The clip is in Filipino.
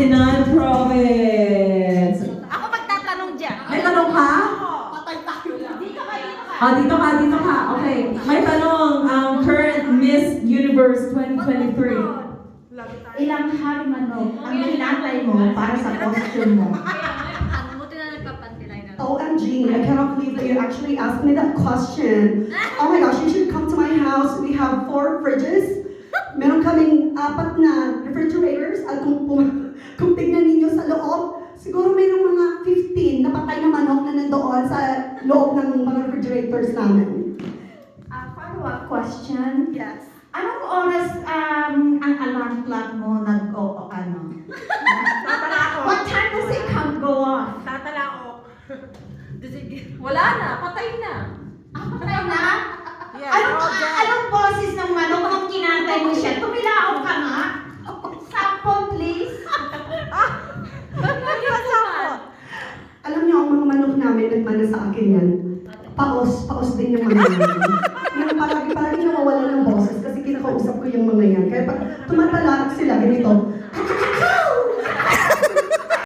Pangasinan Province. Ako magtatanong dyan. May tanong ka? Patay tayo lang. Dito ka, dito ka. Dito ka. Okay. May tanong, current Miss Universe 2023. Ilang hari manok ang hinatay mo para sa costume mo? Buti na nagpapantilay na. OMG, I cannot believe that you actually asked me that question. Oh my gosh, you should come to my house. We have 4 fridges. Meron kaming 4 na refrigerators. At kung tignan ninyo sa loob, siguro mayroong mga 15 na patay na manok na nandoon sa loob ng mga refrigerators namin. Follow-up question. Yes. Anong oras ang alarm clock mo ano? Tatala ako. What time does it go off? Tatala ako. Wala na, patay na. Patay na? Anong boses ng manok nung kinantay mo siya? Tumilaw ka nga? Sample, please. Alam niyo, ang mga manok namin nagmana sa akin yan. Paos din yung mga yan. Yung palagi nawawala ng boses kasi kinakausap ko yung mga yan. Kaya pag tumatalak sila, ganito.